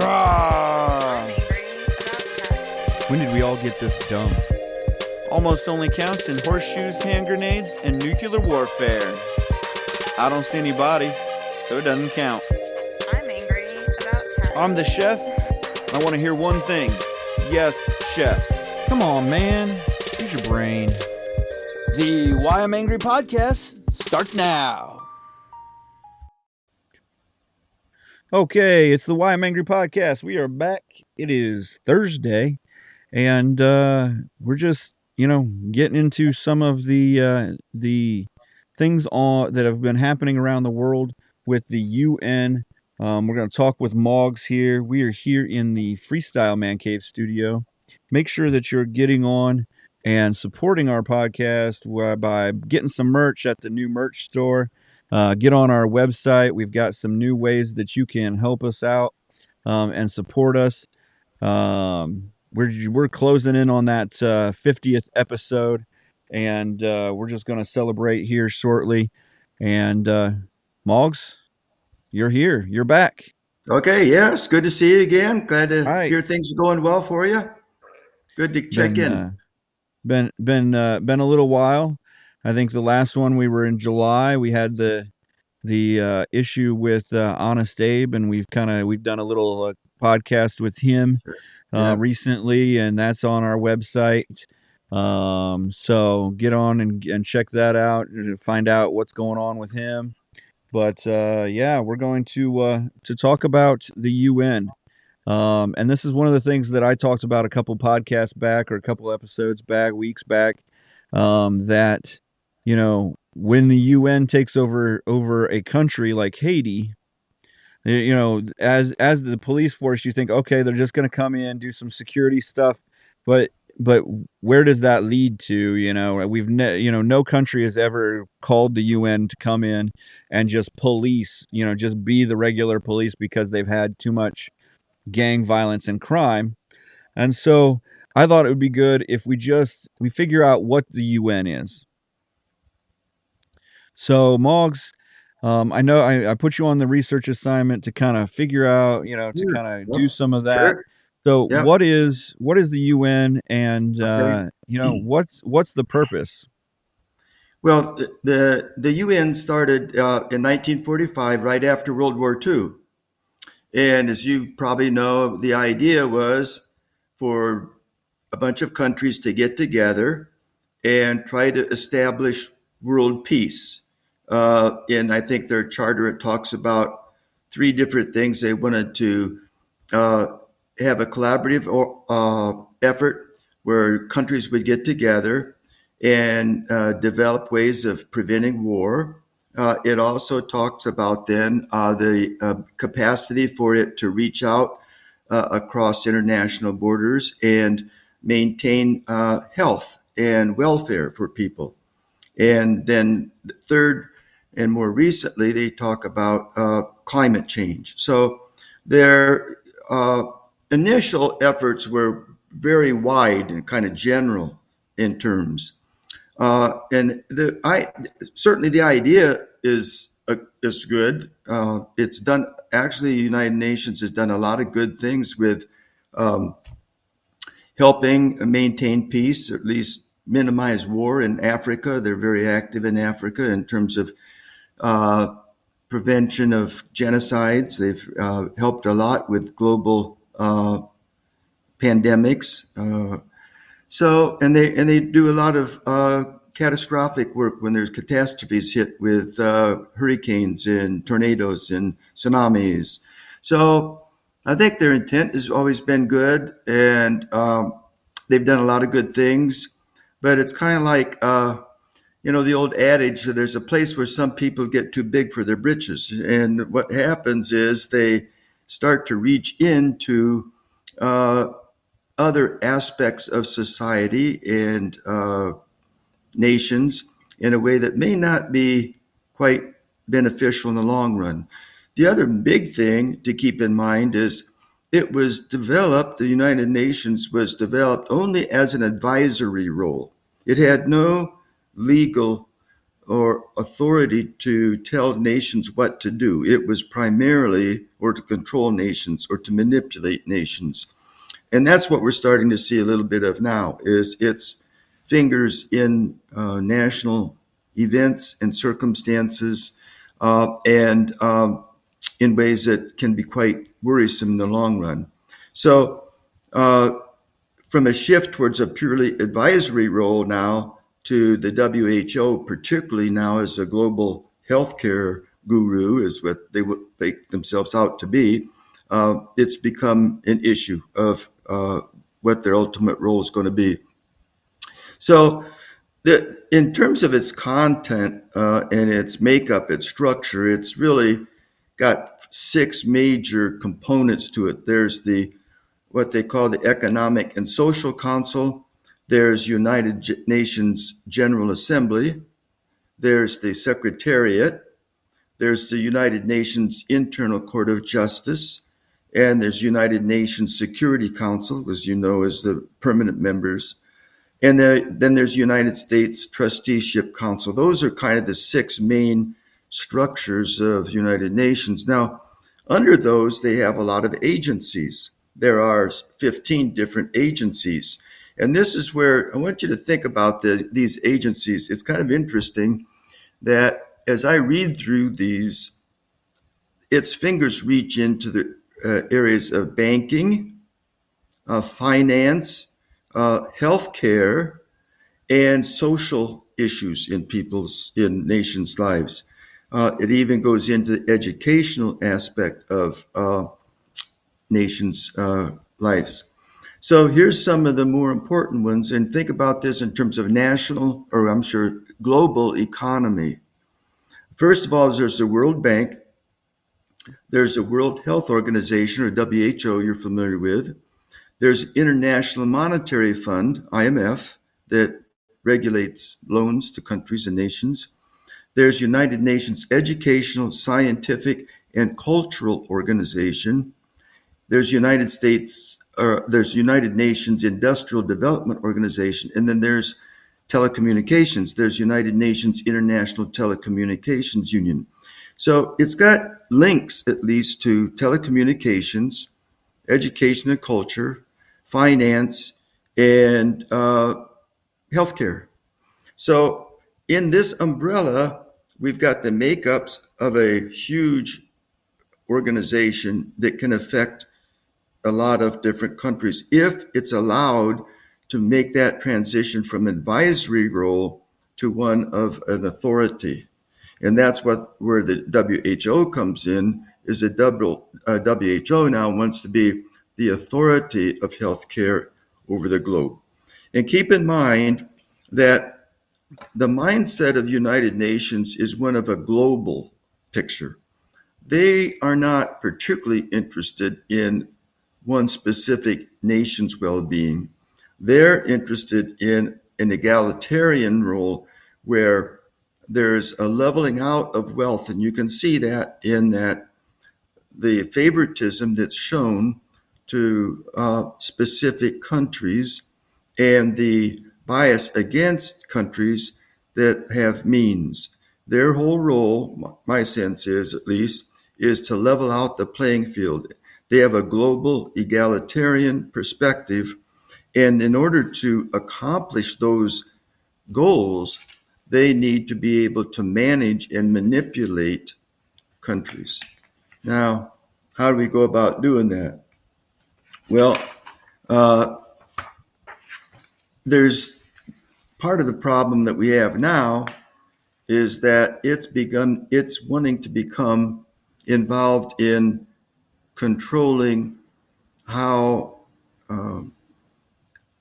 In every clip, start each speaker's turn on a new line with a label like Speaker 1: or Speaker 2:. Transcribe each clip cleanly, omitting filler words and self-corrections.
Speaker 1: I'm
Speaker 2: Rawr.
Speaker 1: angry about tech.
Speaker 2: When did we all get this dumb?
Speaker 3: Almost only counts in horseshoes, hand grenades, and nuclear warfare. I don't see any bodies, so it doesn't count.
Speaker 1: I'm angry about tech.
Speaker 3: I'm the chef. I want to hear one thing. Yes, chef.
Speaker 2: Come on, man. Use your brain.
Speaker 3: The Why I'm Angry podcast starts now.
Speaker 2: Okay, it's the Why I'm Angry podcast. We are back. It is Thursday, and we're just, getting into some of the things that have been happening around the world with the UN. We're going to talk with Maugs here. We are here in the Freestyle Man Cave studio. Make sure that you're getting on and supporting our podcast by getting some merch at the new merch store. Get on our website. We've got some new ways that you can help us out and support us. We're closing in on that 50th episode, and we're just going to celebrate here shortly. And Moggs, you're here. You're back.
Speaker 4: Okay, yes, good to see you again. Glad to
Speaker 2: All right.
Speaker 4: hear things are going well for you. Good to check in.
Speaker 2: Been a little while. I think the last one we were in July. We had the issue with Honest Abe, and we've done a little podcast with him
Speaker 4: Yeah.
Speaker 2: recently, and that's on our website. So get on and check that out to find out what's going on with him. But yeah, we're going to talk about the UN. And this is one of the things that I talked about a couple podcasts back or a couple episodes back, weeks back, that, when the UN takes over a country like Haiti, as the police force, you think, okay, they're just going to come in, do some security stuff, but where does that lead to? No country has ever called the UN to come in and just police, just be the regular police because they've had too much gang violence and crime. And so I thought it would be good if we figure out what the UN is. So Moggs, I know I put you on the research assignment to kind of figure out, to kind of do some of that.
Speaker 4: Sure.
Speaker 2: So
Speaker 4: Yep.
Speaker 2: what is the UN, and
Speaker 4: Okay.
Speaker 2: what's the purpose?
Speaker 4: Well, the UN started in 1945, right after World War II. And as you probably know, the idea was for a bunch of countries to get together and try to establish world peace. And I think their charter, it talks about three different things. They wanted to have a collaborative effort where countries would get together and develop ways of preventing war. It also talks about then the capacity for it to reach out across international borders and maintain health and welfare for people. And then third, and more recently, they talk about climate change. So their initial efforts were very wide and kind of general in terms. And certainly the idea is good. It's done. Actually, the United Nations has done a lot of good things with helping maintain peace, or at least minimize war in Africa. They're very active in Africa in terms of prevention of genocides. They've helped a lot with global pandemics. And they do a lot of catastrophic work when there's catastrophes hit with hurricanes and tornadoes and tsunamis. So I think their intent has always been good, and they've done a lot of good things. But it's kind of like, the old adage that there's a place where some people get too big for their britches. And what happens is they start to reach into other aspects of society and nations in a way that may not be quite beneficial in the long run. The other big thing to keep in mind is the United Nations was developed only as an advisory role. It had no legal or authority to tell nations what to do. It was primarily or to control nations or to manipulate nations. And that's what we're starting to see a little bit of now, is its fingers in national events and circumstances, and in ways that can be quite worrisome in the long run. So from a shift towards a purely advisory role now to the WHO, particularly now as a global healthcare guru, is what they would make themselves out to be, it's become an issue of what their ultimate role is going to be. So in terms of its content and its makeup, its structure, it's really got 6 major components to it. There's what they call the Economic and Social Council. There's United Nations General Assembly. There's the Secretariat. There's the United Nations Internal Court of Justice. And there's United Nations Security Council, as you know, as the permanent members. And then there's United States Trusteeship Council. Those are kind of the 6 main structures of United Nations. Now, under those, they have a lot of agencies. There are 15 different agencies. And this is where I want you to think about these agencies. It's kind of interesting that as I read through these, its fingers reach into the areas of banking, finance, healthcare, and social issues in nations' lives. It even goes into the educational aspect of nations' lives. So here's some of the more important ones, and think about this in terms of national, or I'm sure global economy. First of all, there's the World Bank. There's the World Health Organization, or WHO, you're familiar with. There's International Monetary Fund, IMF, that regulates loans to countries and nations. There's United Nations Educational, Scientific, and Cultural Organization. There's United Nations Industrial Development Organization, and then there's telecommunications. There's United Nations International Telecommunications Union. So it's got links, at least, to telecommunications, education and culture, finance, and healthcare. So in this umbrella, we've got the makeups of a huge organization that can affect a lot of different countries if it's allowed to make that transition from advisory role to one of an authority. And that's where the WHO comes in, is the WHO now wants to be the authority of healthcare over the globe. And keep in mind that the mindset of United Nations is one of a global picture. They are not particularly interested in one specific nation's well-being. They're interested in an egalitarian role where there's a leveling out of wealth, and you can see that in that the favoritism that's shown to specific countries and the bias against countries that have means. Their whole role, my sense is at least, is to level out the playing field. They have a global egalitarian perspective, and in order to accomplish those goals, they need to be able to manage and manipulate countries. Now, how do we go about doing that? Well, there's part of the problem that we have now is that it's wanting to become involved in controlling how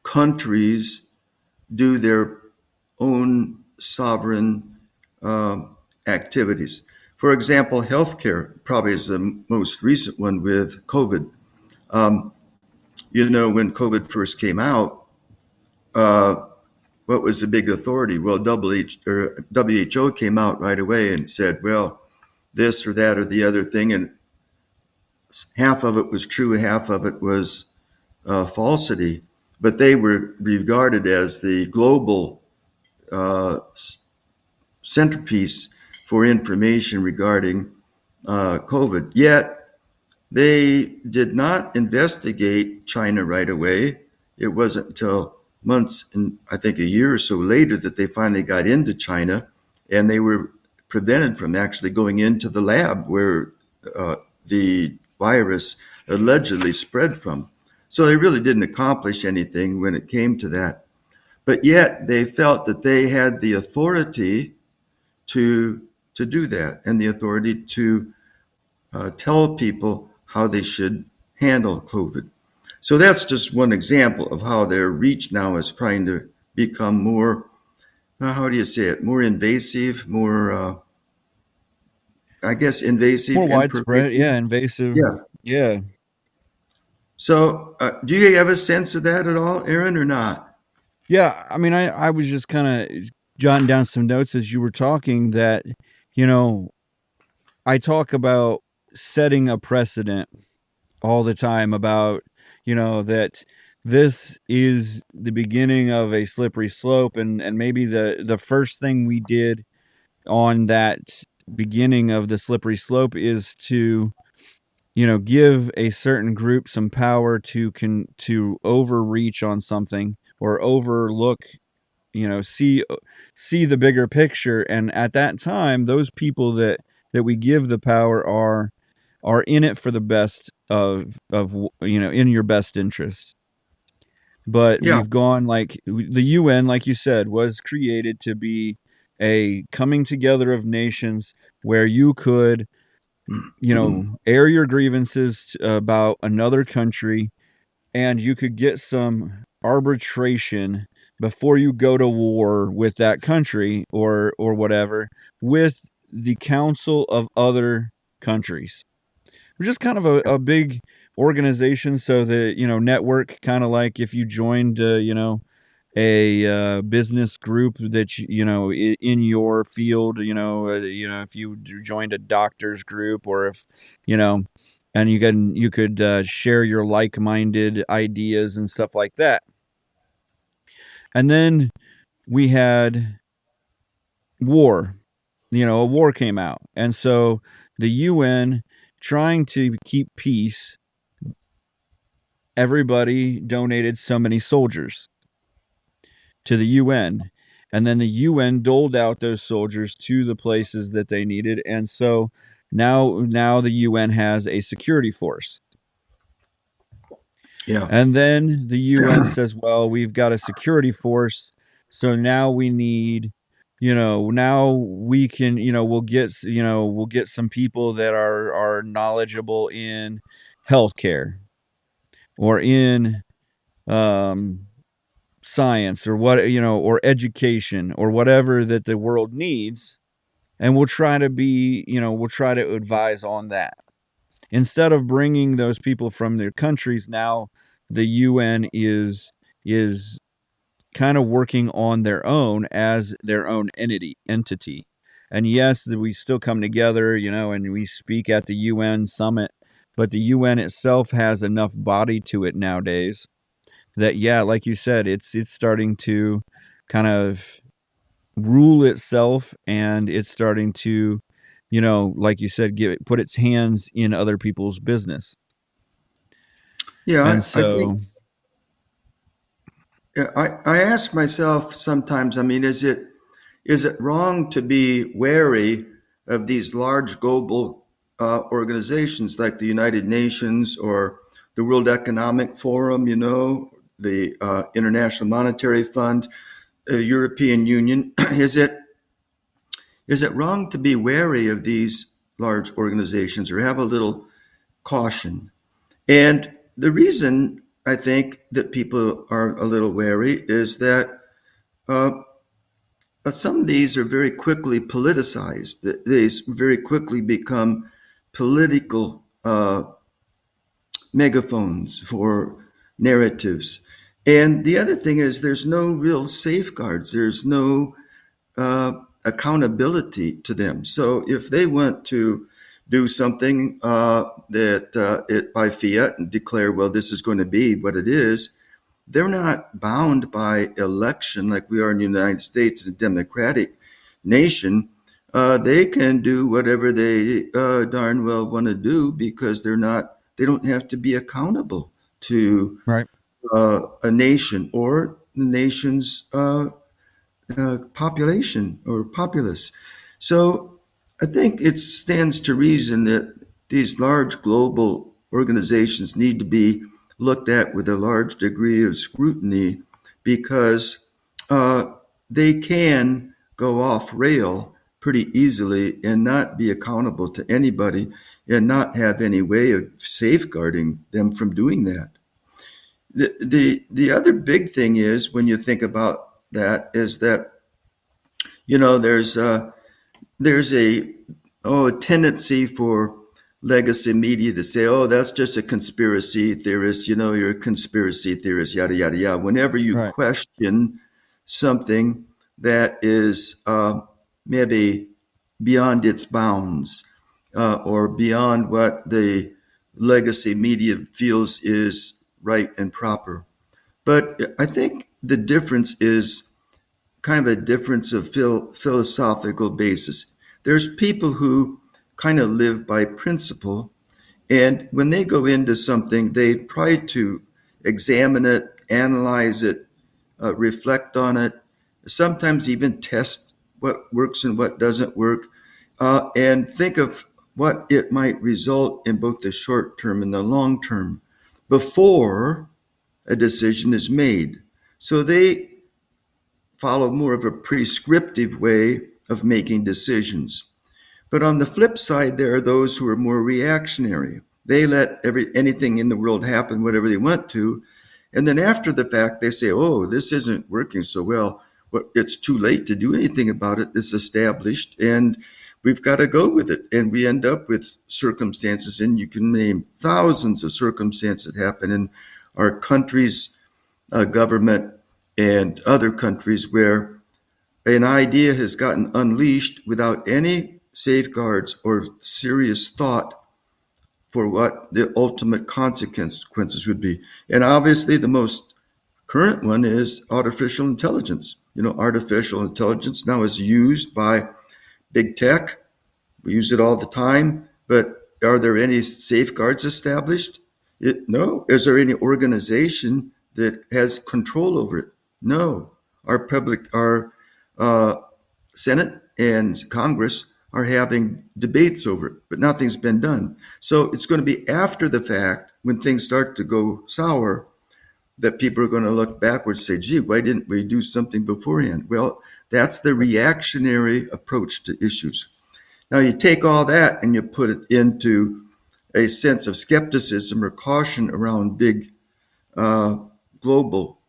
Speaker 4: countries do their own sovereign activities. For example, healthcare probably is the most recent one with COVID. When COVID first came out, what was the big authority? Well, WHO came out right away and said, well, this or that or the other thing, and half of it was true, half of it was falsity. But they were regarded as the global centerpiece for information regarding COVID. Yet they did not investigate China right away. It wasn't until months and I think a year or so later that they finally got into China, and they were prevented from actually going into the lab where the virus allegedly spread from. So they really didn't accomplish anything when it came to that. But yet they felt that they had the authority to do that, and the authority to tell people how they should handle COVID. So that's just one example of how their reach now is trying to become more, how do you say it, more invasive, more, I guess, invasive
Speaker 2: More
Speaker 4: and
Speaker 2: widespread,
Speaker 4: pervasive.
Speaker 2: yeah, invasive,
Speaker 4: Yeah.
Speaker 2: yeah.
Speaker 4: So do you have a sense of that at all, Aaron, or not?
Speaker 2: Yeah, I mean, I was just kind of jotting down some notes as you were talking that, you know, I talk about setting a precedent all the time about, that this is the beginning of a slippery slope, and maybe the first thing we did on that beginning of the slippery slope is to, give a certain group some power to overreach on something or overlook, see the bigger picture. And at that time, those people that we give the power are in it for the best of in your best interest. But
Speaker 4: Yeah.
Speaker 2: we've gone, like, the UN, like you said, was created to be a coming together of nations where you could, air your grievances about another country, and you could get some arbitration before you go to war with that country or whatever, with the council of other countries. We're just kind of a big organization, so the network, kind of like if you joined a business group that in your field, if you joined a doctor's group, or if you know and you could share your like-minded ideas and stuff like that. And then we had war. A war came out, and so the UN, trying to keep peace, everybody donated so many soldiers to the UN, and then the UN doled out those soldiers to the places that they needed. And so now the UN has a security force.
Speaker 4: Yeah.
Speaker 2: And then the UN says, well, we've got a security force, so now we need, now we can, we'll get some people that are knowledgeable in healthcare or in science, or what, or education, or whatever that the world needs, and we'll try to advise on that. Instead of bringing those people from their countries, now the UN is kind of working on their own as their own entity. And yes, we still come together, and we speak at the UN summit, but the UN itself has enough body to it nowadays that, yeah, like you said, it's starting to kind of rule itself, and it's starting to, like you said, put its hands in other people's business. And
Speaker 4: Yeah. I think
Speaker 2: so,
Speaker 4: I ask myself sometimes, I mean, is it wrong to be wary of these large global organizations like the United Nations or the World Economic Forum, the International Monetary Fund, the European Union? Is it wrong to be wary of these large organizations or have a little caution? And the reason I think that people are a little wary is that uh, some of these are very quickly politicized. These very quickly become political megaphones for narratives. And the other thing is, there's no real safeguards. There's no accountability to them. So if they want to do something that it by fiat and declare, well, this is going to be what it is, they're not bound by election like we are in the United States in a democratic nation, they can do whatever they darn well want to do because they don't have to be accountable to
Speaker 2: Right.
Speaker 4: a nation or the nation's population or populace. So I think it stands to reason that these large global organizations need to be looked at with a large degree of scrutiny because uh, they can go off rail pretty easily and not be accountable to anybody and not have any way of safeguarding them from doing that. The other big thing is when you think about that is that you know there's a tendency for legacy media to say, oh, that's just a conspiracy theorist, you're a conspiracy theorist, yada yada yada, whenever you
Speaker 2: Right.
Speaker 4: question something that is maybe beyond its bounds or beyond what the legacy media feels is right and proper. But I think the difference is kind of a difference of philosophical basis. There's people who kind of live by principle, and when they go into something, they try to examine it, analyze it, reflect on it, sometimes even test what works and what doesn't work, and think of what it might result in both the short term and the long term before a decision is made. So they follow more of a prescriptive way of making decisions. But on the flip side, there are those who are more reactionary. They let anything in the world happen, whatever they want to. And then after the fact, they say, oh, this isn't working so well. Well, it's too late to do anything about it. It's established and we've got to go with it. And we end up with circumstances, and you can name thousands of circumstances that happen in our country's government and other countries where an idea has gotten unleashed without any safeguards or serious thought for what the ultimate consequences would be. And obviously, the most current one is artificial intelligence. Artificial intelligence now is used by big tech. We use it all the time, but are there any safeguards established? No. Is there any organization that has control over it? No. Our uh, Senate and Congress are having debates over it, but nothing's been done. So it's going to be after the fact, when things start to go sour, that people are going to look backwards and say, gee, why didn't we do something beforehand? Well, that's the reactionary approach to issues. Now, you take all that and you put it into a sense of skepticism or caution around big global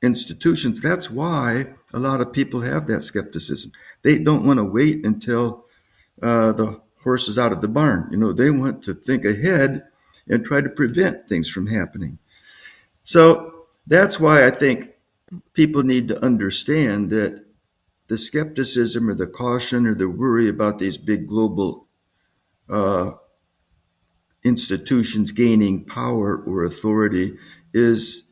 Speaker 4: institutions. That's why a lot of people have that skepticism. They don't want to wait until the horse is out of the barn. They want to think ahead and try to prevent things from happening. So that's why I think people need to understand that the skepticism or the caution or the worry about these big global institutions gaining power or authority it's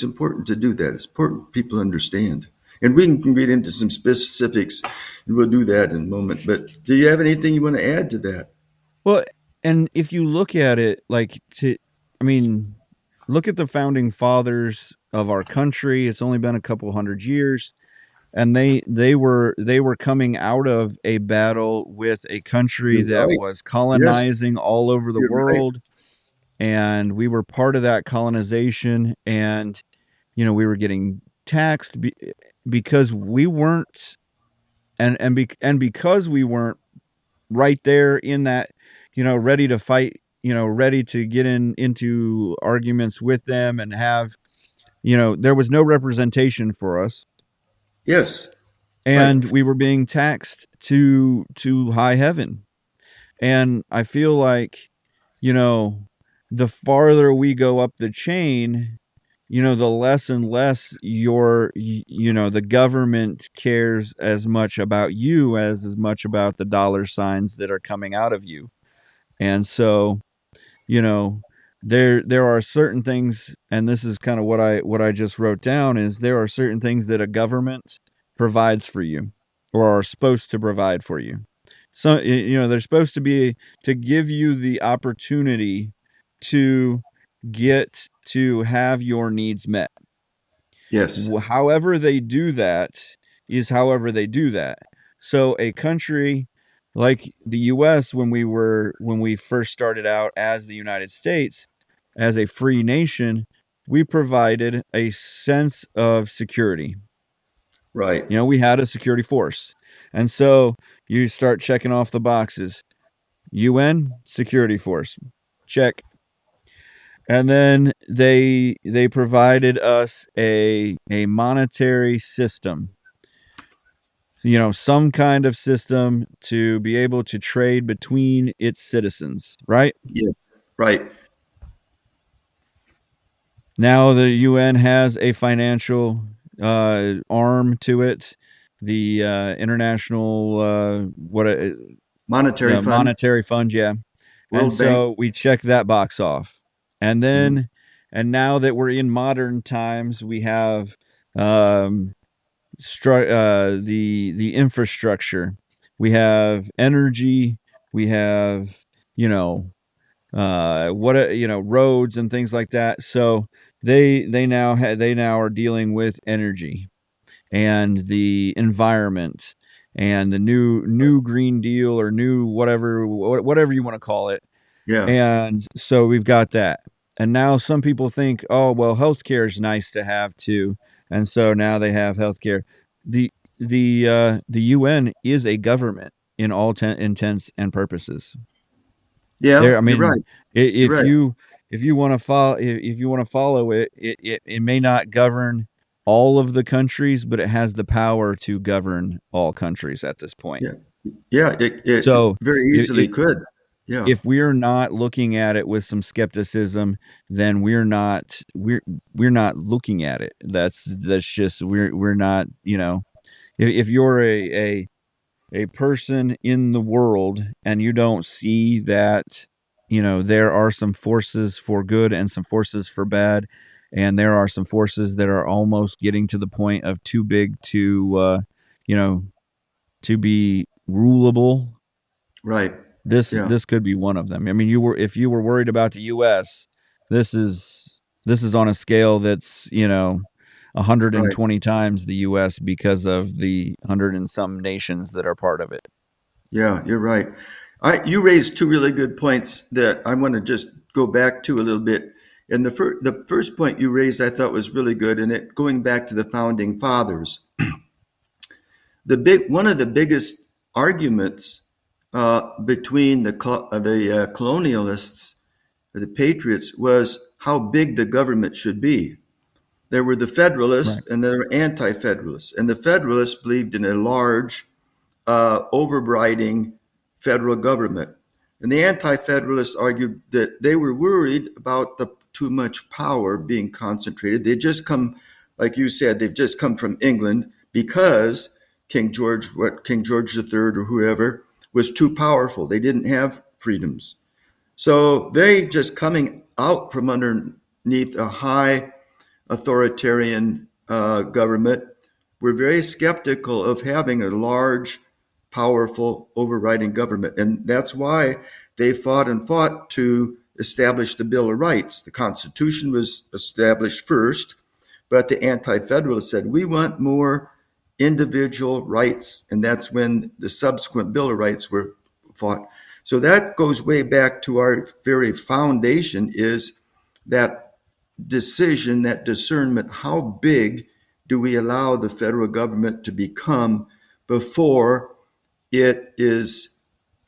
Speaker 4: important to do that. It's important people understand. And we can get into some specifics, and we'll do that in a moment. But do you have anything you want to add to that?
Speaker 2: Well, and if you look at it, look at the founding fathers of our country. It's only been a couple hundred years, and they were coming out of a battle with a country
Speaker 4: You're
Speaker 2: that
Speaker 4: right.
Speaker 2: was
Speaker 4: Yes,
Speaker 2: colonizing all over the
Speaker 4: you're right.
Speaker 2: world, and we were part of that colonization, and we were getting taxed because we weren't and because we weren't right there in that, ready to fight, ready to get into arguments with them and have, there was no representation for us,
Speaker 4: Yes, right.
Speaker 2: and we were being taxed to high heaven. And I feel like, you know, the farther we go up the chain, the less and less the government cares as much about you as much about the dollar signs that are coming out of you. And so, you know, there are certain things, and this is kind of what I just wrote down, is there are certain things that a government provides for you. or are supposed to provide for you. So they're supposed to be to give you the opportunity to get to have your needs met.
Speaker 4: Yes.
Speaker 2: However they do that is however they do that. So a country like the US, when we first started out as the United States, as a free nation, we provided a sense of security.
Speaker 4: Right.
Speaker 2: We had a security force. And so you start checking off the boxes. UN security force. Check. And then they provided us a monetary system. Some kind of system to be able to trade between its citizens, right?
Speaker 4: Yes. Right.
Speaker 2: Now the UN has a financial arm to it, the international
Speaker 4: Monetary fund,
Speaker 2: monetary fund, yeah. And
Speaker 4: World Bank.
Speaker 2: so we check that box off. And
Speaker 4: Mhm.
Speaker 2: then and now that we're in modern times, we have um the infrastructure. We have energy, we have you know roads and things like that. So they now are dealing with energy and the environment and the new Green Deal or new whatever you want to call it.
Speaker 4: Yeah.
Speaker 2: And so we've got that. And now some people think, oh well, healthcare is nice to have too, and so now they have healthcare. The the UN is a government in all intents and purposes.
Speaker 4: Yeah.
Speaker 2: There, I
Speaker 4: You're
Speaker 2: mean,
Speaker 4: right. You're
Speaker 2: if
Speaker 4: right.
Speaker 2: you want to follow if you want to follow it, it may not govern all of the countries, but it has the power to govern all countries at this point.
Speaker 4: Yeah. Yeah. It
Speaker 2: So
Speaker 4: very easily could. Yeah.
Speaker 2: if we're not looking at it with some skepticism, then we're not looking at it. That's just we're not. If you're a person in the world and you don't see that there are some forces for good and some forces for bad, and there are some forces that are almost getting to the point of too big to you know to be rulable.
Speaker 4: Right. Yeah.
Speaker 2: This could be one of them. I mean, if you were worried about the US, this is on a scale that's 120
Speaker 4: Right.
Speaker 2: times the US because of the 100 and some nations that are part of it.
Speaker 4: Yeah. You're right. You raised two really good points that I want to just go back to a little bit. And the first point you raised, I thought was really good, and it going back to the founding fathers. One of the biggest arguments between the colonialists or the patriots was how big the government should be. There were the
Speaker 2: Right.
Speaker 4: Federalists and there were anti-Federalists, and the Federalists believed in a large, overriding federal government, and the anti-Federalists argued that they were worried about the too much power being concentrated. They just come, like you said, they've just come from England because King George III or whoever was too powerful. They didn't have freedoms. So they just coming out from underneath a high authoritarian government were very skeptical of having a large, powerful, overriding government. And that's why they fought and fought to establish the Bill of Rights. The Constitution was established first, but the Anti-Federalists said, we want more individual rights. And that's when the subsequent Bill of Rights were fought. So that goes way back to our very foundation is that decision, that discernment, how big do we allow the federal government to become before it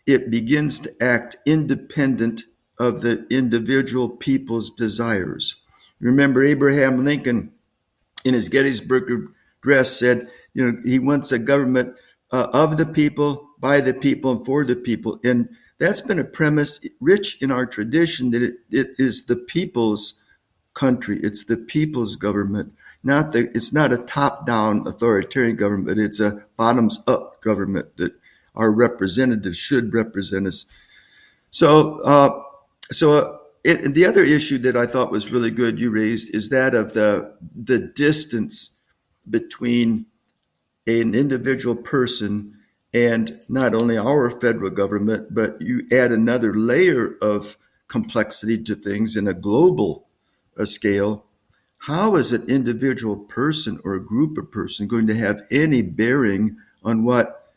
Speaker 4: begins to act independent of the individual people's desires. Remember Abraham Lincoln in his Gettysburg Address said, he wants a government of the people, by the people, and for the people. And that's been a premise rich in our tradition that it is the people's country. It's the people's government. It's not a top-down authoritarian government, but it's a bottoms-up government that our representatives should represent us. The other issue that I thought was really good you raised is that of the distance between an individual person and not only our federal government, but you add another layer of complexity to things in a global scale, how is an individual person or a group of person going to have any bearing on what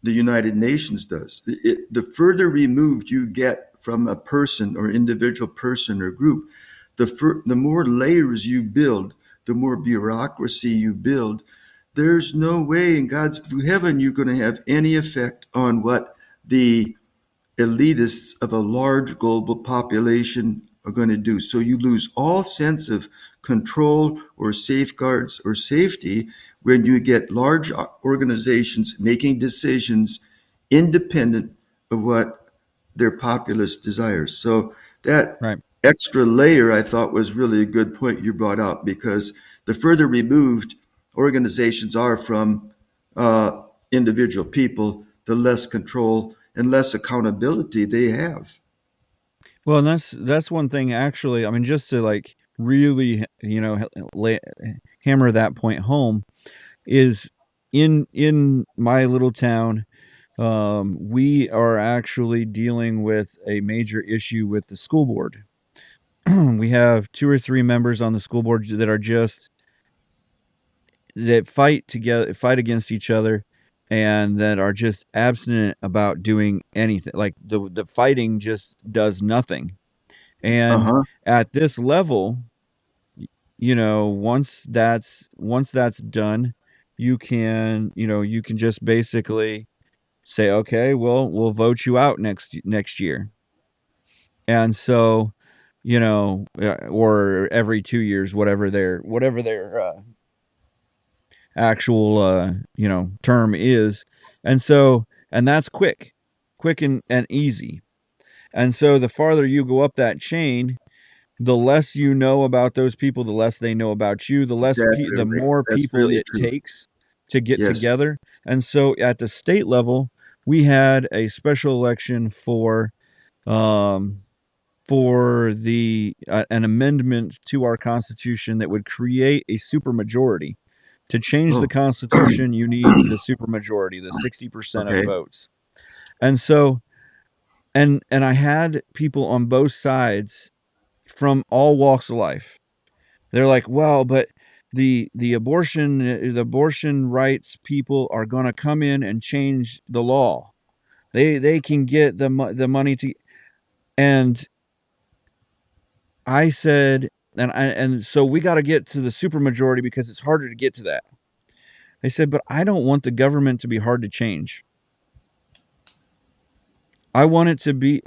Speaker 4: the United Nations does? The further removed you get from a person or individual person or group, the more layers you build, the more bureaucracy you build. There's no way in God's blue heaven you're going to have any effect on what the elitists of a large global population are going to do. So you lose all sense of control or safeguards or safety when you get large organizations making decisions independent of what their populace desires. So that
Speaker 2: Right.
Speaker 4: extra layer I thought was really a good point you brought out, because the further removed organizations are from individual people, the less control and less accountability they have.
Speaker 2: Well, and that's one thing actually. I mean, just to like really, hammer that point home is in my little town, we are actually dealing with a major issue with the school board. We have 2 or 3 members on the school board that are just that fight against each other, and that are just abstinent about doing anything. Like the fighting just does nothing. And
Speaker 4: Uh-huh.
Speaker 2: at this level, once that's done, you can just basically say, okay, well, we'll vote you out next year. And so, or every 2 years, whatever their actual term is. And that's quick and easy. And so the farther you go up that chain, the less you know about those people, the less they know about you,
Speaker 4: Exactly
Speaker 2: the
Speaker 4: right.
Speaker 2: more
Speaker 4: That's
Speaker 2: people
Speaker 4: really
Speaker 2: it
Speaker 4: true.
Speaker 2: takes to get
Speaker 4: Yes.
Speaker 2: together. And so at the state level, we had a special election um, for the an amendment to our Constitution that would create a supermajority. To change the
Speaker 4: Oh,
Speaker 2: Constitution, you need the supermajority, the 60% of
Speaker 4: okay.
Speaker 2: votes. And so, and I had people on both sides from all walks of life. They're like, well, but the abortion rights people are going to come in and change the law. They can get the money to. And I said, and so we got to get to the supermajority because it's harder to get to that. They said, but I don't want the government to be hard to change. I want it to be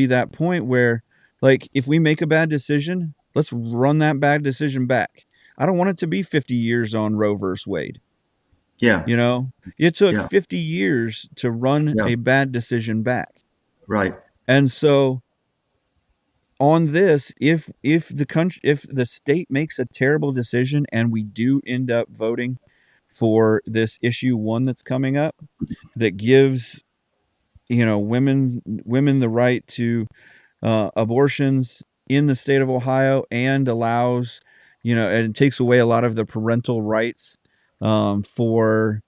Speaker 2: that point where, like, if we make a bad decision, let's run that bad decision back. I don't want it to be 50 years on Roe versus Wade.
Speaker 4: Yeah.
Speaker 2: It took
Speaker 4: Yeah.
Speaker 2: 50 years to run
Speaker 4: Yeah.
Speaker 2: a bad decision back.
Speaker 4: Right.
Speaker 2: And so on this, if the state makes a terrible decision and we do end up voting for this issue 1 that's coming up, that gives women the right to abortions in the state of Ohio, and allows, and it takes away a lot of the parental rights for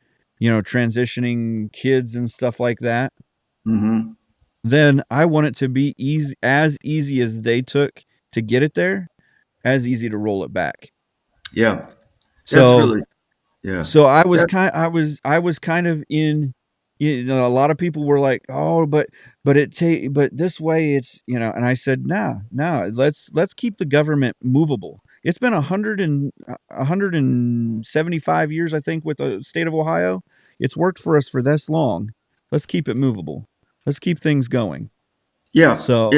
Speaker 2: transitioning kids and stuff like that,
Speaker 4: Mm-hmm.
Speaker 2: then I want it to be easy as they took to get it there, as easy to roll it back.
Speaker 4: Yeah. That's
Speaker 2: So
Speaker 4: really, yeah.
Speaker 2: So I was
Speaker 4: That,
Speaker 2: kind I was kind of in, a lot of people were like, "Oh, but this way it's," and I said, "Nah, nah, let's keep the government movable." It's been 175 years, I think, with the state of Ohio. It's worked for us for this long. Let's keep it movable. Let's keep things going.
Speaker 4: yeah.
Speaker 2: So,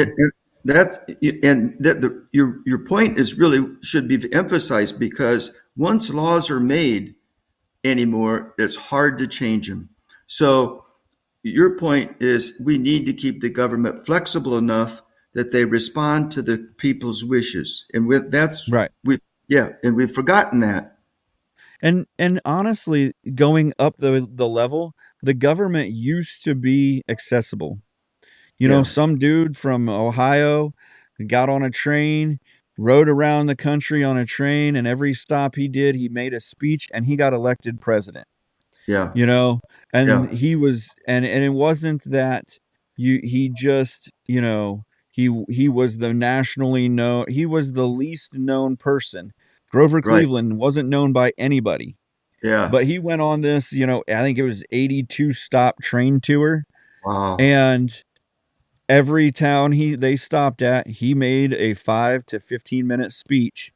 Speaker 4: That's and that your point is really should be emphasized, because once laws are made anymore, it's hard to change them. So your point is we need to keep the government flexible enough that they respond to the people's wishes, and with that's
Speaker 2: right.
Speaker 4: we yeah, and we've forgotten that.
Speaker 2: And honestly, going up the level, the government used to be accessible.
Speaker 4: Yeah.
Speaker 2: Some dude from Ohio got on a train, rode around the country on a train, and every stop he did, he made a speech and he got elected president.
Speaker 4: Yeah.
Speaker 2: you know, and
Speaker 4: Yeah.
Speaker 2: he was, and it wasn't that he just, he was the nationally known, he was the least known person. Grover
Speaker 4: Right.
Speaker 2: Cleveland wasn't known by anybody,
Speaker 4: Yeah.
Speaker 2: but he went on this, I think it was 82 stop train tour,
Speaker 4: Wow.
Speaker 2: and every town they stopped at, he made a 5 to 15-minute speech,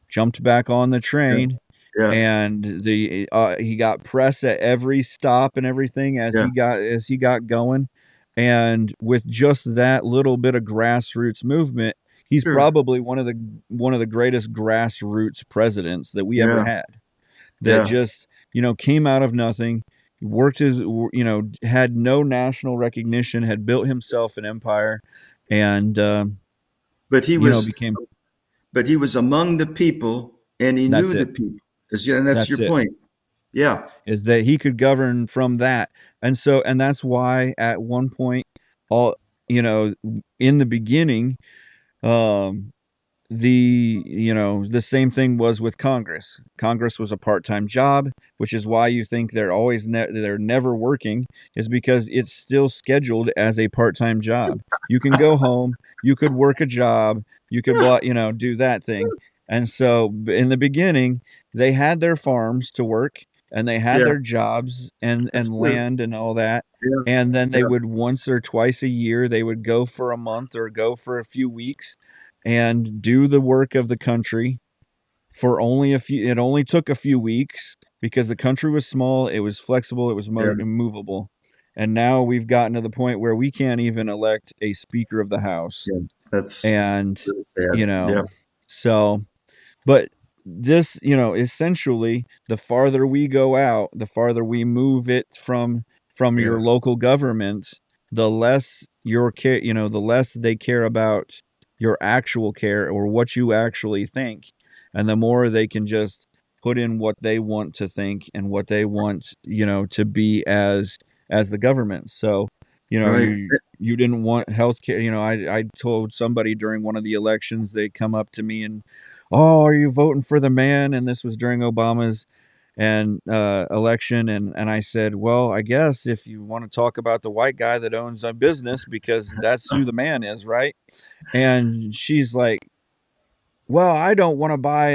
Speaker 2: jumped back on the
Speaker 4: Yeah.
Speaker 2: train,
Speaker 4: Yeah.
Speaker 2: and he got press at every stop and everything
Speaker 4: Yeah.
Speaker 2: as he got going. And with just that little bit of grassroots movement, he's
Speaker 4: Sure.
Speaker 2: probably one of the greatest grassroots presidents that we ever
Speaker 4: Yeah.
Speaker 2: had, that
Speaker 4: Yeah.
Speaker 2: just, came out of nothing, worked had no national recognition, had built himself an empire, and
Speaker 4: But he was
Speaker 2: became.
Speaker 4: but he was among the people and he
Speaker 2: That's
Speaker 4: knew
Speaker 2: it.
Speaker 4: the people. And that's
Speaker 2: That's
Speaker 4: your
Speaker 2: it.
Speaker 4: point. Yeah.
Speaker 2: Is that he could govern from that. And that's why at one point, all, in the beginning, um the same thing was with Congress was a part-time job, which is why you think they're never working, is because it's still scheduled as a part-time job. You can go home, you could work a job, you could do that thing. And so in the beginning, they had their farms to work, and they had
Speaker 4: Yeah.
Speaker 2: their jobs
Speaker 4: That's
Speaker 2: and
Speaker 4: true.
Speaker 2: land and all that.
Speaker 4: Yeah.
Speaker 2: And then they
Speaker 4: Yeah.
Speaker 2: would, once or twice a year, they would go for a month or go for a few weeks and do the work of the country for only a few. It only took a few weeks because the country was small, it was flexible, it was
Speaker 4: Yeah.
Speaker 2: movable. And now we've gotten to the point where we can't even elect a speaker of the house.
Speaker 4: Yeah. That's
Speaker 2: And
Speaker 4: really
Speaker 2: you
Speaker 4: sad.
Speaker 2: know
Speaker 4: Yeah.
Speaker 2: so but this, essentially, the farther we go out, the farther we move it from your
Speaker 4: Yeah.
Speaker 2: local government, the less your care, the less they care about your actual care or what you actually think, and the more they can just put in what they want to think and what they want, to be as the government. So,
Speaker 4: Right.
Speaker 2: you didn't want health care. I told somebody during one of the elections, they come up to me and, "Oh, are you voting for the man?" And this was during Obama's election, and I said, "Well, I guess if you want to talk about the white guy that owns a business, because that's who the man is, right?" And she's like, "Well, I don't want to buy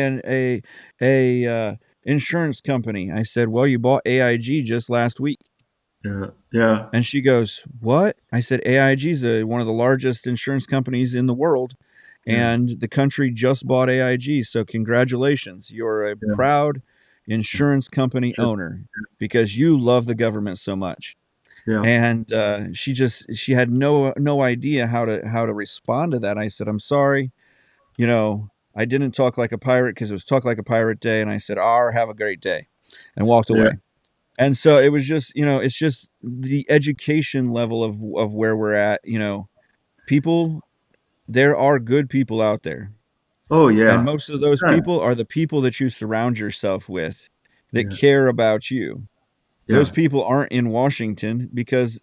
Speaker 2: a insurance company." I said, "Well, you bought AIG just last week."
Speaker 4: Yeah. Yeah.
Speaker 2: And she goes, "What?" I said, "AIG is one of the largest insurance companies in the world,
Speaker 4: Yeah.
Speaker 2: and the country just bought AIG. So congratulations. You're a
Speaker 4: Yeah.
Speaker 2: proud insurance company
Speaker 4: Sure.
Speaker 2: owner because you love the government so much."
Speaker 4: Yeah.
Speaker 2: And she had no idea how to respond to that. I said, "I'm sorry. I didn't talk like a pirate because it was Talk Like a Pirate Day." And I said, "R, have a great day," and walked
Speaker 4: Yeah.
Speaker 2: away. And so it was just, it's just the education level of where we're at. People, there are good people out there.
Speaker 4: Oh
Speaker 2: And
Speaker 4: yeah.
Speaker 2: most of those
Speaker 4: Done.
Speaker 2: people are the people that you surround yourself with that
Speaker 4: Yeah.
Speaker 2: care about you. Those
Speaker 4: Yeah.
Speaker 2: people aren't in Washington because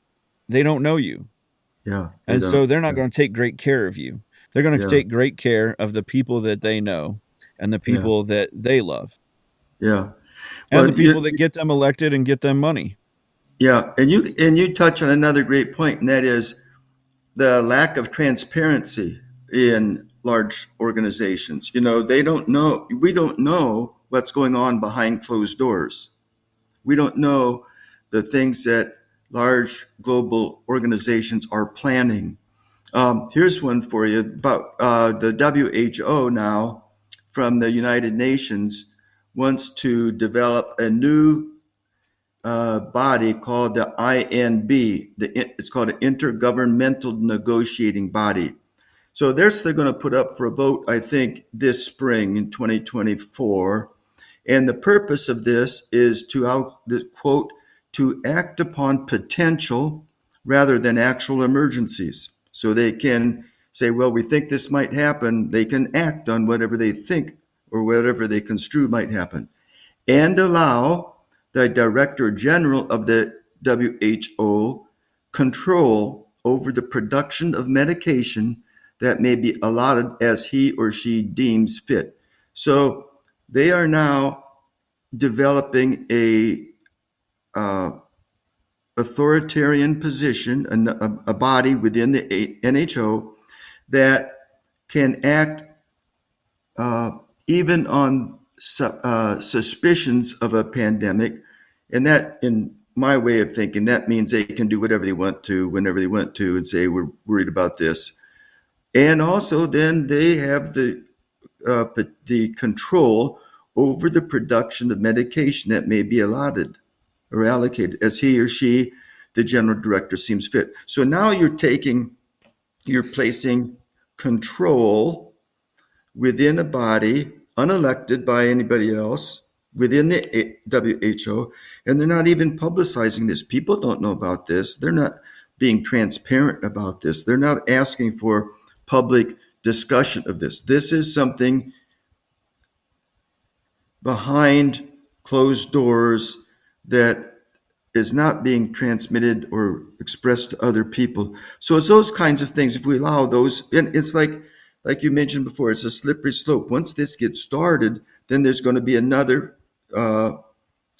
Speaker 2: they don't know you.
Speaker 4: Yeah. They
Speaker 2: And so
Speaker 4: don't.
Speaker 2: they're not
Speaker 4: Yeah.
Speaker 2: going to take great care of you. They're going to
Speaker 4: Yeah.
Speaker 2: take great care of the people that they know and the
Speaker 4: Yeah.
Speaker 2: people that they love
Speaker 4: Yeah.
Speaker 2: and the
Speaker 4: Well,
Speaker 2: people that get them elected and get them money.
Speaker 4: yeah, and you touch on another great point, and that is the lack of transparency in large organizations. They don't know. We don't know what's going on behind closed doors. We don't know the things that large global organizations are planning. Here's one for you about the WHO now from the United Nations wants to develop a new body called the INB. It's called an Intergovernmental Negotiating Body. So they're going to put up for a vote, I think, this spring in 2024. And the purpose of this is quote, to act upon potential rather than actual emergencies. So they can say, well, we think this might happen. They can act on whatever they think or whatever they construe might happen, and allow the Director General of the WHO control over the production of medication that may be allotted as he or she deems fit. So they are now developing uh, authoritarian position, a body within the NHO that can act uh, even on suspicions of a pandemic. And that, in my way of thinking, that means they can do whatever they want to, whenever they want to, and say, we're worried about this. And also, then they have the control over the production of medication that may be allotted or allocated as he or she, the general director, seems fit. So now you're placing control within a body unelected by anybody else within the WHO, and they're not even publicizing this. People don't know about this. They're not being transparent about this. They're not asking for public discussion of this. This is something behind closed doors that is not being transmitted or expressed to other people. So it's those kinds of things. If we allow those, and it's like you mentioned before, it's a slippery slope. Once this gets started, then there's going to be another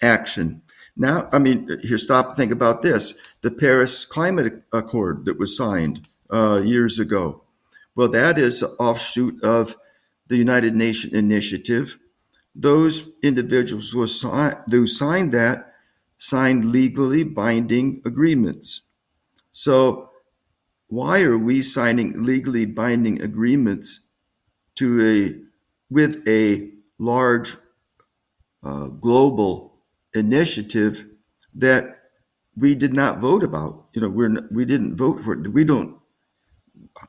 Speaker 4: action. Now, I mean, here, stop, think about this. The Paris Climate Accord that was signed years ago. Well, that is an offshoot of the United Nations initiative. Those individuals who signed that signed legally binding agreements. So why are we signing legally binding agreements with a large global initiative that we did not vote about? We didn't vote for it. We don't.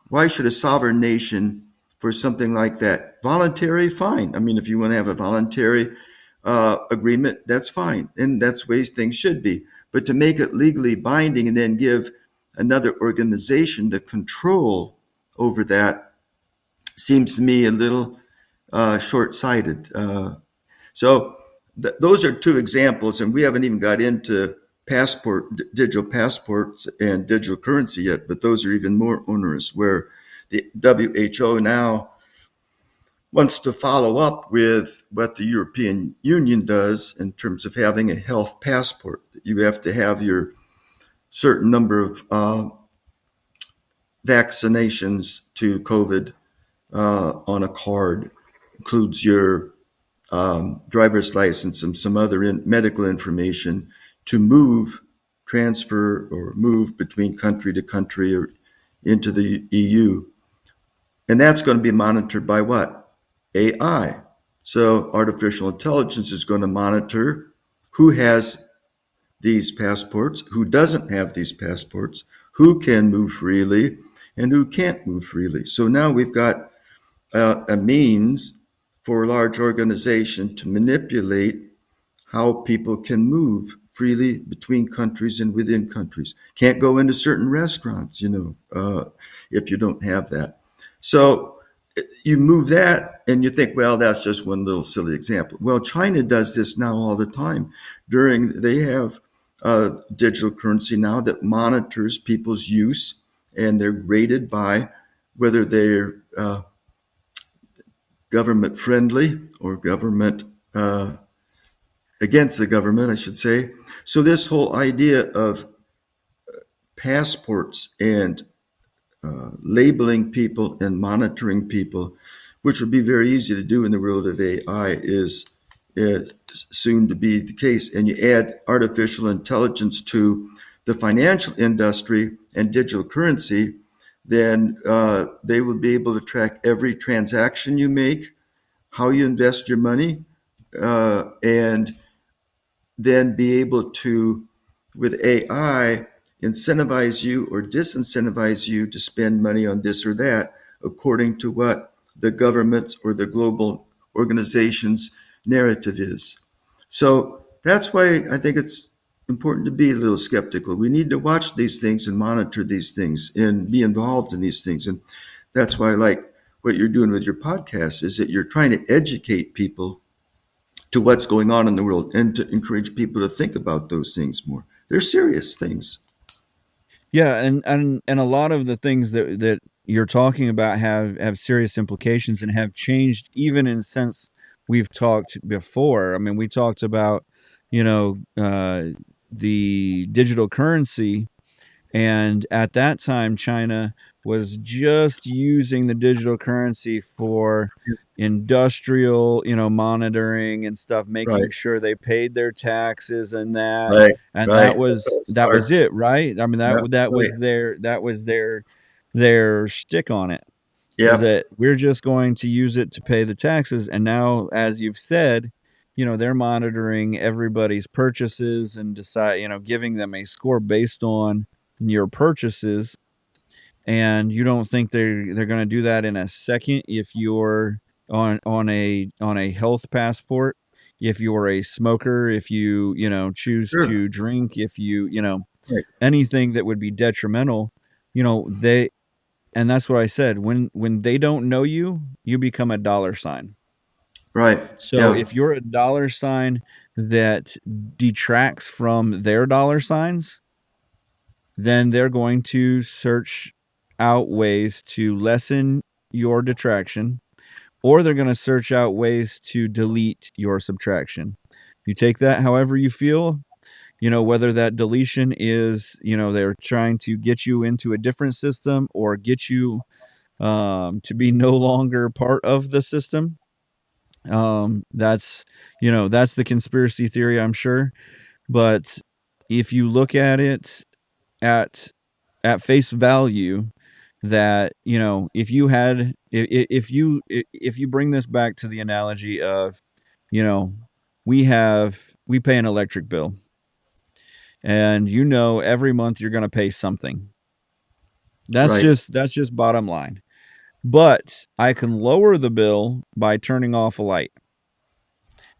Speaker 4: Why should a sovereign nation for something like that? Voluntary, fine. I mean, if you want to have a voluntary agreement, that's fine, and that's the way things should be. But to make it legally binding and then give another organization the control over that seems to me a little short-sighted. So those are two examples, and we haven't even got into digital passports and digital currency yet, but those are even more onerous, where the WHO now wants to follow up with what the European Union does in terms of having a health passport. You have to have your certain number of vaccinations to COVID on a card, includes your driver's license and some other medical information to transfer or move between country to country or into the EU. And that's going to be monitored by what? AI. So artificial intelligence is going to monitor who has these passports, who doesn't have these passports, who can move freely, and who can't move freely. So now we've got a means for a large organization to manipulate how people can move freely between countries and within countries. Can't go into certain restaurants, if you don't have that. So you move that and you think, well, that's just one little silly example. Well, China does this now all the time. They have digital currency now that monitors people's use, and they're rated by whether they're government friendly or government against the government, I should say. So this whole idea of passports and labeling people and monitoring people, which would be very easy to do in the world of AI, is soon to be the case. And you add artificial intelligence to the financial industry and digital currency, then they will be able to track every transaction you make, how you invest your money, and then be able to, with AI, incentivize you or disincentivize you to spend money on this or that according to what the government's or the global organization's narrative is. So that's why I think it's important to be a little skeptical. We need to watch these things and monitor these things and be involved in these things. And that's why I like what you're doing with your podcast, is that you're trying to educate people to what's going on in the world and to encourage people to think about those things more. They're serious things.
Speaker 2: Yeah, and a lot of the things that you're talking about have serious implications and have changed even in since we've talked before. I mean, we talked about, the digital currency. And at that time, China was just using the digital currency for industrial, monitoring and stuff, making
Speaker 4: Right.
Speaker 2: sure they paid their taxes and that.
Speaker 4: Right.
Speaker 2: And
Speaker 4: Right. Those
Speaker 2: that was
Speaker 4: parts.
Speaker 2: it, right? I mean,
Speaker 4: Yeah.
Speaker 2: that
Speaker 4: Right.
Speaker 2: was their shtick on it, is
Speaker 4: Yep.
Speaker 2: that we're just going to use it to pay the taxes. And now, as you've said, they're monitoring everybody's purchases and giving them a score based on your purchases. And you don't think they're going to do that in a second if you're on a health passport, if you're a smoker, if choose
Speaker 4: Sure.
Speaker 2: to drink, if
Speaker 4: Right.
Speaker 2: anything that would be detrimental, they and that's what I said. When they don't know you, you become a dollar sign.
Speaker 4: Right.
Speaker 2: So
Speaker 4: Yeah.
Speaker 2: if you're a dollar sign that detracts from their dollar signs, then they're going to search out ways to lessen your detraction, or they're going to search out ways to delete your subtraction. You take that however you feel, whether that deletion is, they're trying to get you into a different system or get you to be no longer part of the system. That's the conspiracy theory, I'm sure. But if you look at it at face value, that if you bring this back to the analogy of, you know we pay an electric bill, and every month you're going to pay something.
Speaker 4: Right.
Speaker 2: That's just bottom line. But I can lower the bill by turning off a light,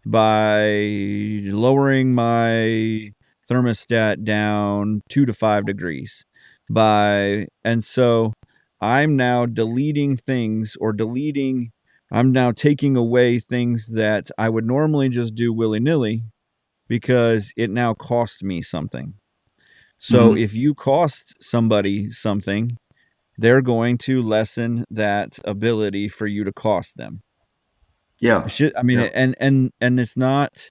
Speaker 2: by lowering my thermostat down 2 to 5 degrees, and so I'm now I'm now taking away things that I would normally just do willy-nilly, because it now cost me something. So
Speaker 4: Hmm.
Speaker 2: if you cost somebody something, they're going to lessen that ability for you to cost them.
Speaker 4: Yeah.
Speaker 2: I mean,
Speaker 4: Yeah.
Speaker 2: and it's not,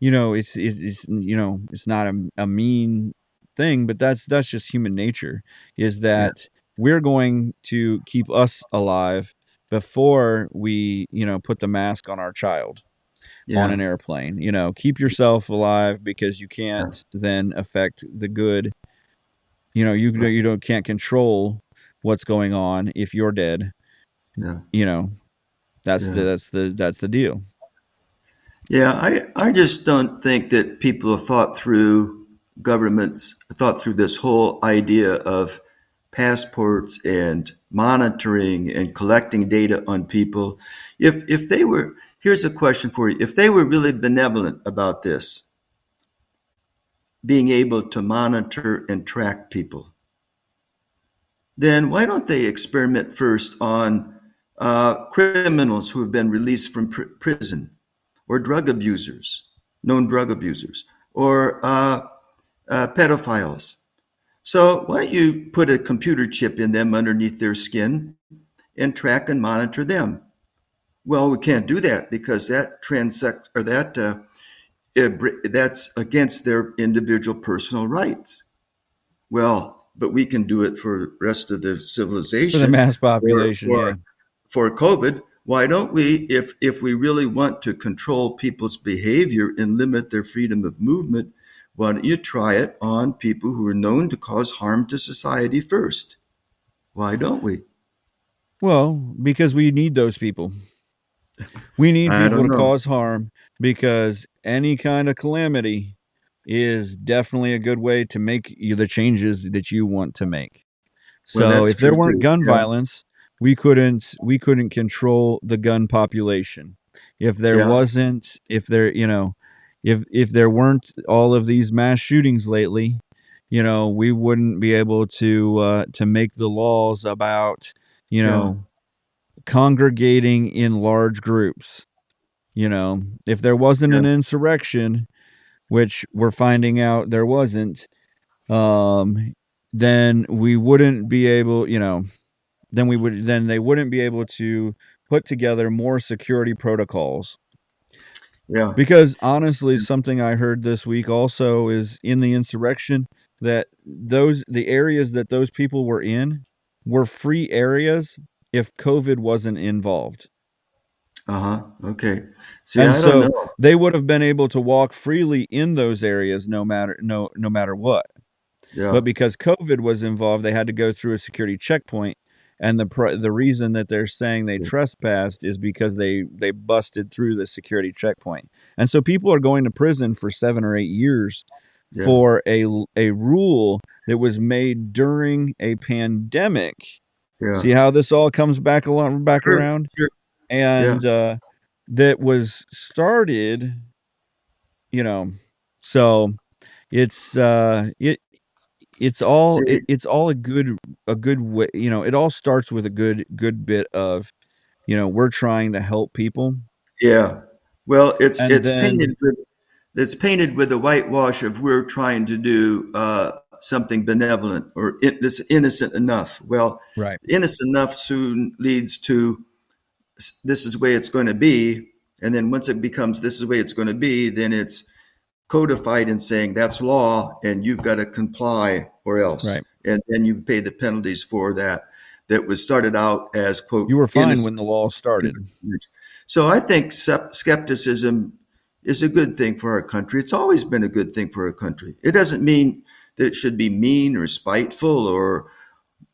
Speaker 2: it's not a mean thing, but that's just human nature, is
Speaker 4: Yeah.
Speaker 2: that we're going to keep us alive before we, put the mask on our child on
Speaker 4: Yeah.
Speaker 2: an airplane. Keep yourself alive, because you
Speaker 4: Yeah.
Speaker 2: can't then affect the good. You don't can't control what's going on if you're dead.
Speaker 4: Yeah.
Speaker 2: You know,
Speaker 4: Yeah.
Speaker 2: that's the deal.
Speaker 4: Yeah. I just don't think that people have thought through governments thought through this whole idea of passports and monitoring and collecting data on people. If they were, here's a question for you: if they were really benevolent about this, being able to monitor and track people, then why don't they experiment first on criminals who have been released from prison, or drug abusers, known drug abusers, or pedophiles? So why don't you put a computer chip in them underneath their skin and track and monitor them? Well, we can't do that because that transect or that that's against their individual personal rights. Well, but we can do it for the rest of the
Speaker 2: For the
Speaker 4: civilization,
Speaker 2: mass
Speaker 4: or
Speaker 2: population, yeah.
Speaker 4: for COVID. Why don't we, if we really want to control people's behavior and limit their freedom of movement, why don't you try it on people who are known to cause harm to society first? Why don't we?
Speaker 2: Well, because we need those people. We need
Speaker 4: I
Speaker 2: people
Speaker 4: don't
Speaker 2: to
Speaker 4: know.
Speaker 2: cause harm, because any kind of calamity is definitely a good way to make you the changes that you want to make.
Speaker 4: Well,
Speaker 2: So
Speaker 4: that's
Speaker 2: if there
Speaker 4: true
Speaker 2: weren't
Speaker 4: too.
Speaker 2: gun
Speaker 4: Yeah,
Speaker 2: violence, we couldn't control the gun population. If there
Speaker 4: yeah,
Speaker 2: wasn't if there you know if there weren't all of these mass shootings lately, we wouldn't be able to make the laws about, you
Speaker 4: yeah,
Speaker 2: know congregating in large groups. If there wasn't
Speaker 4: yeah,
Speaker 2: an insurrection, which we're finding out there wasn't, um, then we wouldn't be able, then they wouldn't be able to put together more security protocols.
Speaker 4: Yeah.
Speaker 2: Because honestly, something I heard this week also is in the insurrection that the areas that those people were in were free areas if COVID wasn't involved.
Speaker 4: Uh-huh. Okay. See,
Speaker 2: And
Speaker 4: I don't
Speaker 2: so
Speaker 4: know.
Speaker 2: they would have been able to walk freely in those areas no matter what.
Speaker 4: Yeah.
Speaker 2: But because COVID was involved, they had to go through a security checkpoint. And the reason that they're saying they trespassed is because they busted through the security checkpoint. And so people are going to prison for 7 or 8 years
Speaker 4: Yeah.
Speaker 2: for a rule that was made during a pandemic.
Speaker 4: Yeah.
Speaker 2: See how this all comes back
Speaker 4: Sure.
Speaker 2: around?
Speaker 4: Sure. Yeah.
Speaker 2: And that was started, you know. So it's
Speaker 4: See,
Speaker 2: it's all a good way, it all starts with a good bit of, we're trying to help people.
Speaker 4: yeah. Well, it's
Speaker 2: And
Speaker 4: it's painted
Speaker 2: then
Speaker 4: with it's painted with the whitewash of we're trying to do something benevolent or that's innocent enough. Well,
Speaker 2: right.
Speaker 4: innocent enough soon leads to this is the way it's going to be, and then once it becomes this is the way it's going to be, then it's codified in saying that's law and you've got to comply or else.
Speaker 2: Right.
Speaker 4: And then you pay the penalties for that. That was started out as,
Speaker 2: You
Speaker 4: quote,
Speaker 2: were fine
Speaker 4: innocent.
Speaker 2: when the law started.
Speaker 4: So I think skepticism is a good thing for our country. It's always been a good thing for our country. It doesn't mean that it should be mean or spiteful or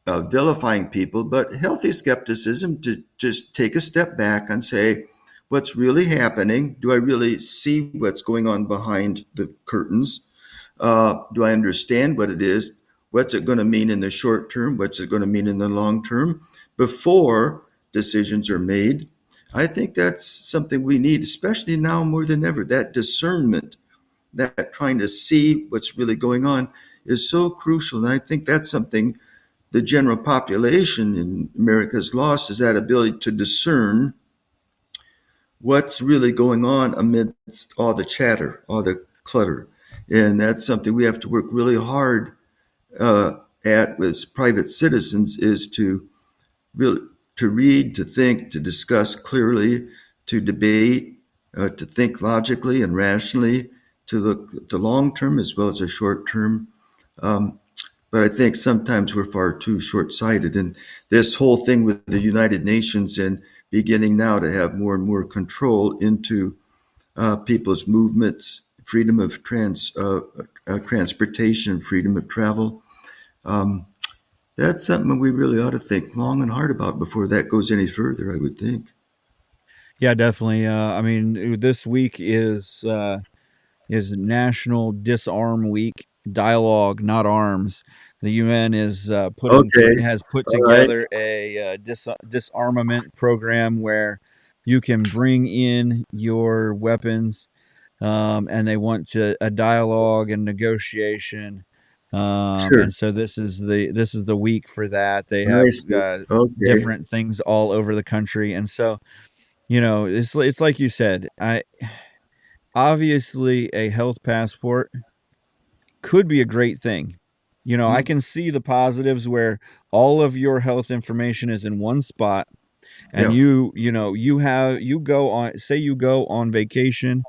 Speaker 4: vilifying people, but healthy skepticism to just take a step back and say, what's really happening? Do I really see what's going on behind the curtains? Do I understand what it is? What's it going to mean in the short term? What's it going to mean in the long term? Before decisions are made. I think that's something we need, especially now more than ever. That discernment, that trying to see what's really going on is so crucial. And I think that's something the general population in America has lost is that ability to discern what's really going on amidst all the chatter, all the clutter. And that's something we have to work really hard at as private citizens is to really to read, to think, to discuss clearly, to debate, to think logically and rationally, to look at the long term as well as the short term. But I think sometimes we're far too short sighted. And this whole thing with the United Nations and beginning now to have more and more control into people's movements, freedom of transportation, freedom of travel. That's something we really ought to think long and hard about before that goes any further, I would think.
Speaker 2: Yeah, definitely. I mean, this week is National Disarm Week. Dialogue, not arms. The UN is
Speaker 4: Okay.
Speaker 2: has put
Speaker 4: All right.
Speaker 2: together a disarmament program where you can bring in your weapons, and they want a dialogue and negotiation.
Speaker 4: Sure.
Speaker 2: And so this is the week for that. They
Speaker 4: I
Speaker 2: have
Speaker 4: see. Okay.
Speaker 2: different things all over the country, and so it's like you said. I Obviously a health passport could be a great thing. I
Speaker 4: Hmm.
Speaker 2: can see the positives where all of your health information is in one spot, and
Speaker 4: Yeah.
Speaker 2: you go on vacation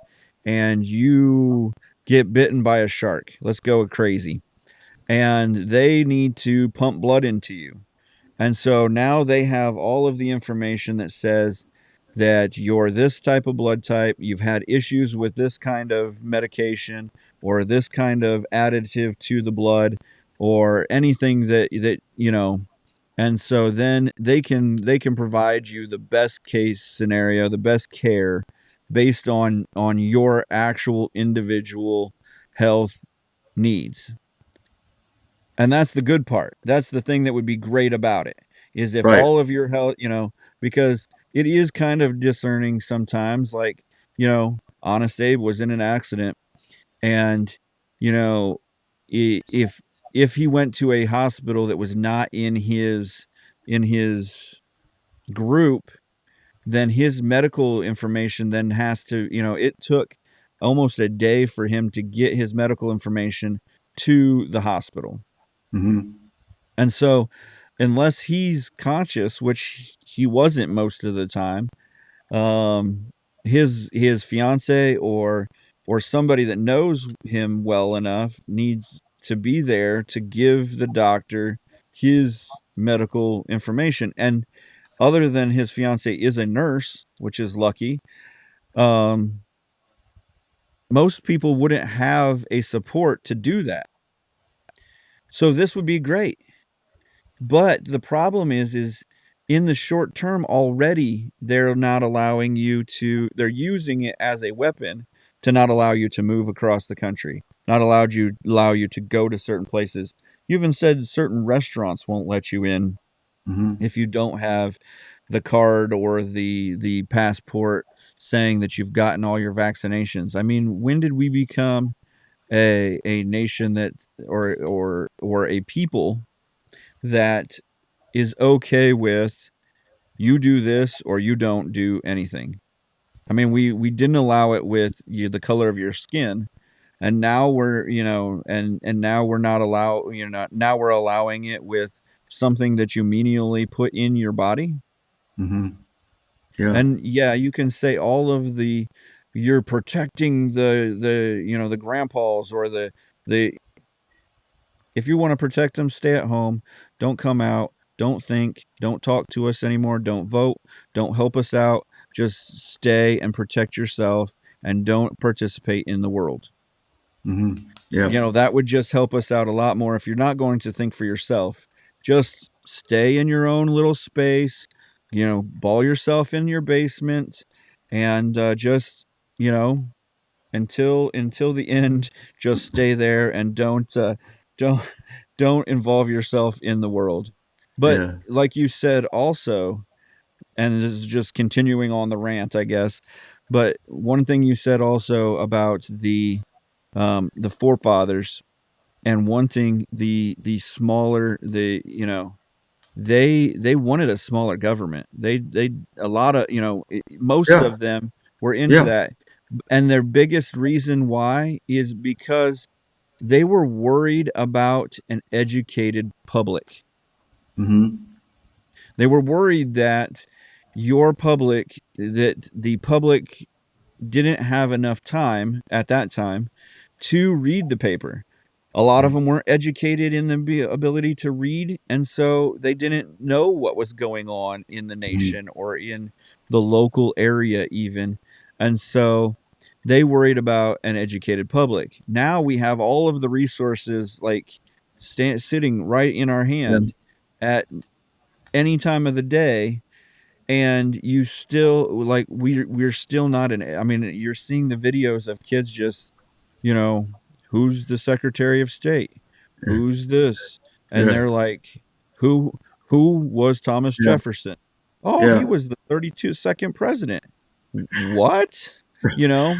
Speaker 2: and you get bitten by a shark. Let's go crazy. And they need to pump blood into you. And so now they have all of the information that says that you're this type of blood type, you've had issues with this kind of medication or this kind of additive to the blood or anything that. And so then they can provide you the best case scenario, the best care based on your actual individual health needs. And that's the good part. That's the thing that would be great about it is if
Speaker 4: Right.
Speaker 2: all of your health, because it is kind of discerning sometimes. Like, Honest Abe was in an accident, and you know, if he went to a hospital that was not in his group, then his medical information then has to, it took almost a day for him to get his medical information to the hospital.
Speaker 4: Hmm.
Speaker 2: And so, unless he's conscious, which he wasn't most of the time, um, his fiance or somebody that knows him well enough needs to be there to give the doctor his medical information. And other than his fiance is a nurse, which is lucky, um, most people wouldn't have a support to do that. So this would be great. But the problem is in the short term already they're not allowing you to, they're using it as a weapon to not allow you to move across the country, not allow you to go to certain places. You even said certain restaurants won't let you in
Speaker 4: Hmm.
Speaker 2: if you don't have the card or the passport saying that you've gotten all your vaccinations. I mean, when did we become a nation that or a people that is okay with you do this or you don't do anything? I mean, we didn't allow it with you, the color of your skin, and now we're, and now we're not allow, now we're allowing it with something that you menially put in your body.
Speaker 4: Hmm. Yeah.
Speaker 2: And yeah, you can say all of the, you're protecting the grandpas or the if you want to protect them, stay at home, don't come out, don't think, don't talk to us anymore, don't vote, don't help us out, just stay and protect yourself and don't participate in the world.
Speaker 4: Hmm. Yeah.
Speaker 2: That would just help us out a lot more. If you're not going to think for yourself, just stay in your own little space, ball yourself in your basement and just, you know, until the end, just stay there and don't don't involve yourself in the world. But
Speaker 4: Yeah.
Speaker 2: like you said also, and this is just continuing on the rant, I guess, but one thing you said also about the forefathers and wanting the smaller, they wanted a smaller government. They a lot of, most
Speaker 4: Yeah.
Speaker 2: of them were into
Speaker 4: Yeah.
Speaker 2: that. And their biggest reason why is because they were worried about an educated public.
Speaker 4: Hmm.
Speaker 2: They were worried that the public didn't have enough time at that time to read the paper. A lot of
Speaker 4: Right.
Speaker 2: them weren't educated in the ability to read, and so they didn't know what was going on in the
Speaker 4: Hmm.
Speaker 2: nation or in the local area even. And so they worried about an educated public. Now we have all of the resources like sitting right in our
Speaker 4: Yeah.
Speaker 2: hand at any time of the day, and you still like we're still not in, I mean, you're seeing the videos of kids just, you know who's the Secretary of State,
Speaker 4: Yeah.
Speaker 2: who's this, and
Speaker 4: Yeah.
Speaker 2: they're like, who who was Thomas
Speaker 4: Yeah.
Speaker 2: Jefferson? Oh, he
Speaker 4: Yeah.
Speaker 2: was the 32nd president. What? you know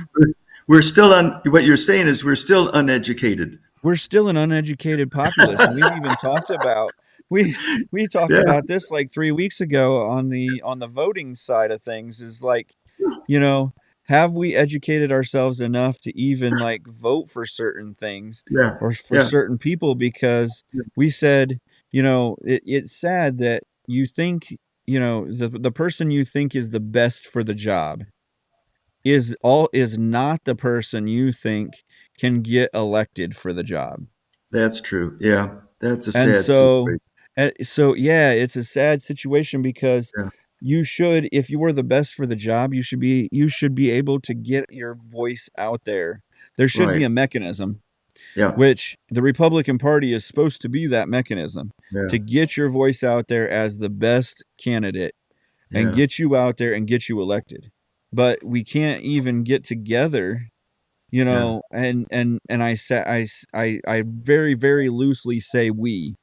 Speaker 4: We're still on. What you're saying is we're still uneducated.
Speaker 2: we're still an uneducated populace, and we've even talked about, we we talked
Speaker 4: Yeah.
Speaker 2: about this like 3 weeks ago on the voting side of things, is like, you know have we educated ourselves enough to even like vote for certain things
Speaker 4: Yeah.
Speaker 2: or for
Speaker 4: Yeah.
Speaker 2: certain people? Because we said, it's sad that you think, the person you think is the best for the job is not the person you think can get elected for the job.
Speaker 4: That's true. Yeah. That's a
Speaker 2: And
Speaker 4: sad situation.
Speaker 2: yeah, it's a sad situation because
Speaker 4: Yeah.
Speaker 2: you should, if you were the best for the job, you should be able to get your voice out there. There should be
Speaker 4: Right.
Speaker 2: a mechanism,
Speaker 4: Yeah.
Speaker 2: which the Republican Party is supposed to be that mechanism,
Speaker 4: Yeah.
Speaker 2: to get your voice out there as the best candidate and
Speaker 4: Yeah.
Speaker 2: get you out there and get you elected. But we can't even get together,
Speaker 4: Yeah.
Speaker 2: and I very, very loosely say we,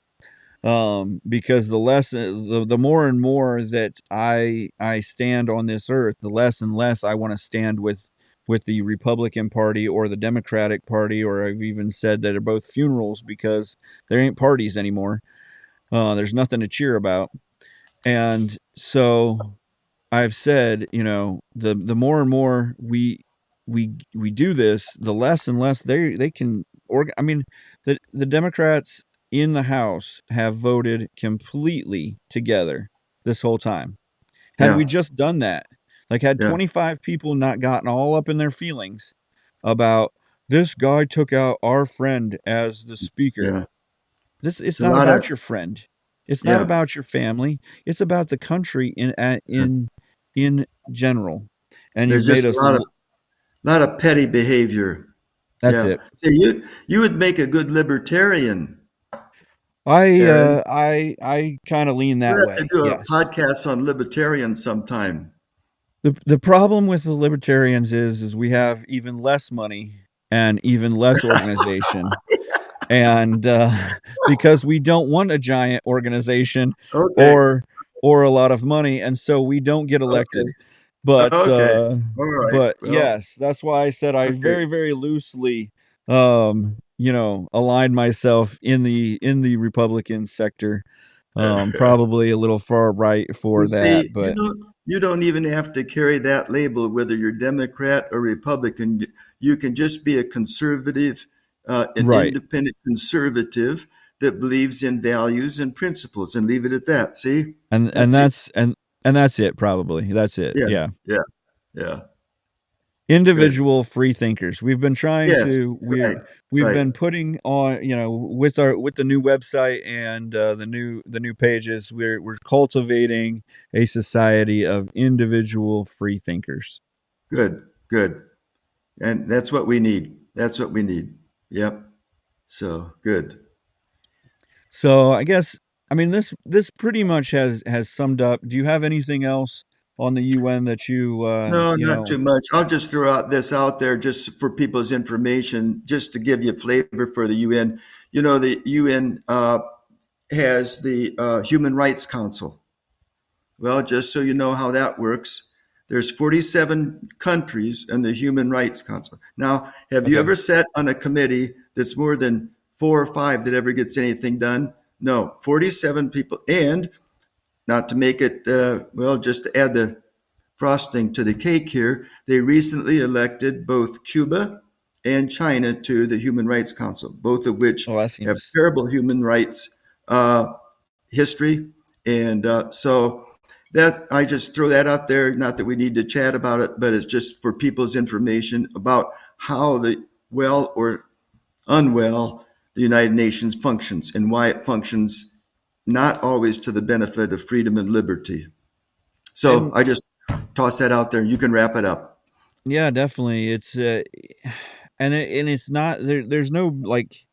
Speaker 2: because the more and more that I stand on this earth, the less and less I want to stand with the Republican Party or the Democratic Party, or I've even said that they're both funerals because there ain't parties anymore. There's nothing to cheer about. And so I've said, the more and more we do this, the less and less they can I mean, the Democrats in the House have voted completely together this whole time. Had we
Speaker 4: Yeah.
Speaker 2: just done that, Like, had
Speaker 4: Yeah.
Speaker 2: 25 people not gotten all up in their feelings about this guy took out our friend as the speaker.
Speaker 4: Yeah.
Speaker 2: It's
Speaker 4: It's a
Speaker 2: not
Speaker 4: lot of,
Speaker 2: about your friend. It's not
Speaker 4: yeah.
Speaker 2: about your family. It's about the country in general. And you've
Speaker 4: There's
Speaker 2: made
Speaker 4: just a
Speaker 2: us.
Speaker 4: lot of petty behavior.
Speaker 2: That's
Speaker 4: Yeah.
Speaker 2: it.
Speaker 4: So you would make a good libertarian, Aaron.
Speaker 2: I kind of lean
Speaker 4: We'll
Speaker 2: that
Speaker 4: have to
Speaker 2: way.
Speaker 4: do a
Speaker 2: Yes.
Speaker 4: podcast on libertarians sometime.
Speaker 2: The problem with the libertarians is we have even less money and even less organization. And because we don't want a giant organization
Speaker 4: Okay.
Speaker 2: or a lot of money, and so we don't get
Speaker 4: Okay.
Speaker 2: elected. But
Speaker 4: Okay. All right. Well,
Speaker 2: yes, that's why I said I
Speaker 4: okay.
Speaker 2: very, very loosely aligned myself in the Republican sector. Probably a little far right
Speaker 4: You
Speaker 2: for that,
Speaker 4: see,
Speaker 2: but
Speaker 4: you don't even have to carry that label, whether you're Democrat or Republican. You can just be a conservative, an
Speaker 2: right.
Speaker 4: independent conservative that believes in values and principles, and leave it at that. See,
Speaker 2: And
Speaker 4: that's it.
Speaker 2: that's it probably. That's it.
Speaker 4: Yeah,
Speaker 2: Yeah.
Speaker 4: yeah, yeah. Good.
Speaker 2: Individual free thinkers. We've been trying
Speaker 4: Yes.
Speaker 2: to
Speaker 4: Right.
Speaker 2: we've
Speaker 4: Right.
Speaker 2: been putting on, with the new website and the new pages, we're cultivating a society of individual free thinkers.
Speaker 4: Good. Good. And that's what we need. That's what we need. Yep. So good.
Speaker 2: So I guess, I mean, this pretty much has summed up. Do you have anything else on the UN that
Speaker 4: No, not too much. I'll just throw out this out there just for people's information, just to give you a flavor for the UN. You know, the UN has the Human Rights Council. Well, just so you know how that works, there's 47 countries in the Human Rights Council. Now, have you
Speaker 2: Okay.
Speaker 4: ever sat on a committee that's more than 4 or 5 that ever gets anything done? No, 47 people. And not to make it, just to add the frosting to the cake here, they recently elected both Cuba and China to the Human Rights Council, both of which
Speaker 2: Oh, that
Speaker 4: have
Speaker 2: seems.
Speaker 4: terrible human rights history. And so that I just throw that out there. Not that we need to chat about it, but it's just for people's information about how the well or unwell the United Nations functions and why it functions not always to the benefit of freedom and liberty. So
Speaker 2: And
Speaker 4: I just toss that out there. You can wrap it up.
Speaker 2: yeah, definitely. It's and it's not there's no, like,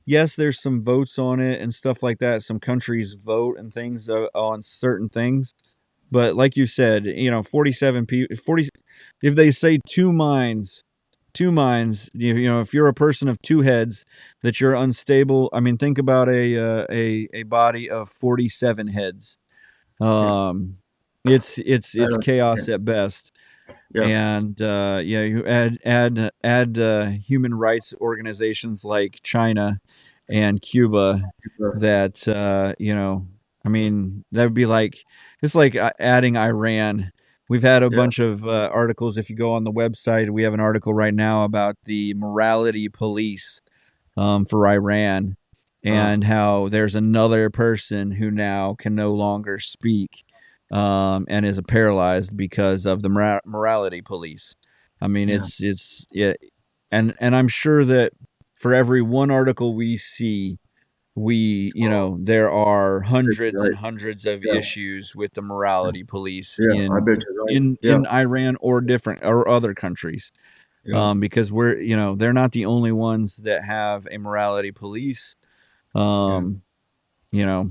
Speaker 2: yes, there's some votes on it and stuff like that. Some countries vote and things on certain things. But like you said, 47 people, 40, if they say two minds, if you're a person of two heads, that you're unstable. I mean, think about a body of 47 heads.
Speaker 4: Yeah,
Speaker 2: Um,
Speaker 4: I
Speaker 2: it's
Speaker 4: don't. Yeah,
Speaker 2: chaos at best.
Speaker 4: yeah,
Speaker 2: And yeah, you add human rights organizations like China and Cuba that I mean, that would be like, it's like adding Iran. We've had a
Speaker 4: yeah,
Speaker 2: bunch of articles. If you go on the website, we have an article right now about the morality police for Iran,
Speaker 4: uh,
Speaker 2: and how there's another person who now can no longer speak, and is paralyzed because of the morality police. I mean,
Speaker 4: yeah.
Speaker 2: yeah, and I'm sure that for every one article we see,
Speaker 4: Oh,
Speaker 2: there are
Speaker 4: bet
Speaker 2: hundreds
Speaker 4: you're right.
Speaker 2: and hundreds of
Speaker 4: Yeah,
Speaker 2: issues with the morality police
Speaker 4: yeah. I bet you're right. Yeah,
Speaker 2: in Iran or different or other countries,
Speaker 4: yeah,
Speaker 2: because they're not the only ones that have a morality police.
Speaker 4: yeah,
Speaker 2: um you know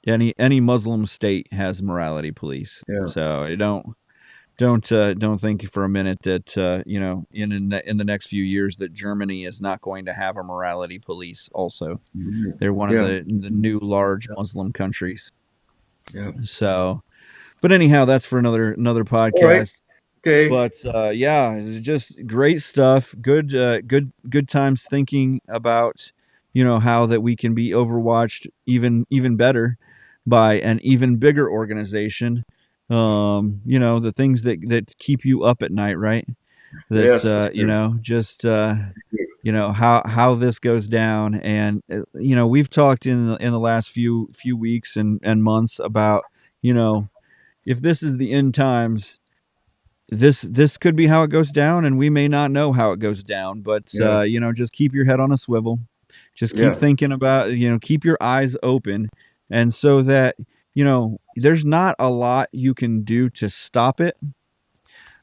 Speaker 2: any Muslim state has morality police.
Speaker 4: yeah.
Speaker 2: So I don't think for a minute that in the next few years that Germany is not going to have a morality police also.
Speaker 4: Right.
Speaker 2: They're one of
Speaker 4: Yeah,
Speaker 2: the new large Muslim countries.
Speaker 4: yeah.
Speaker 2: So, but anyhow, that's for another
Speaker 4: All right.
Speaker 2: podcast.
Speaker 4: Okay.
Speaker 2: But yeah, it's just great stuff. Good times thinking about how that we can be overwatched even better by an even bigger organization. The things that keep you up at night, right? That
Speaker 4: Yes. Sir.
Speaker 2: just how this goes down. And we've talked in the last few weeks and months about, if this is the end times, this could be how it goes down, and we may not know how it goes down, but
Speaker 4: Yeah.
Speaker 2: just keep your head on a swivel. Just keep
Speaker 4: Yeah.
Speaker 2: thinking about, keep your eyes open, and so that, there's not a lot you can do to stop it.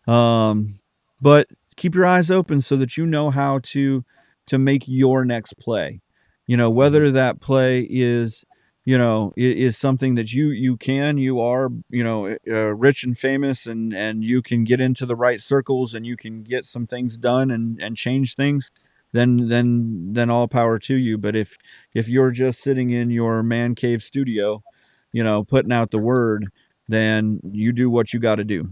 Speaker 2: But keep your eyes open so that you know how to make your next play. Whether that play is, is something that you are, rich and famous, and you can get into the right circles, and you can get some things done and change things, then all power to you. But if you're just sitting in your man cave studio, putting out the word, then you do what you got to do.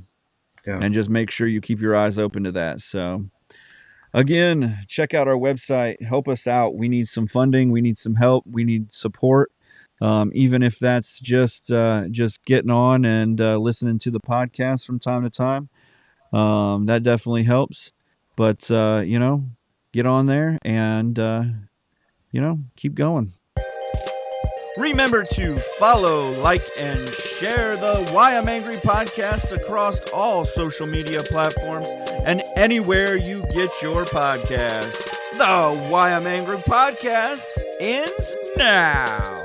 Speaker 4: Yeah.
Speaker 2: And just make sure you keep your eyes open to that. So again, check out our website. Help us out. We need some funding. We need some help. We need support. Even if that's just getting on and listening to the podcast from time to time, that definitely helps. But get on there and keep going.
Speaker 3: Remember to follow, like, and share the Why I'm Angry podcast across all social media platforms and anywhere you get your podcast. The Why I'm Angry podcast ends now.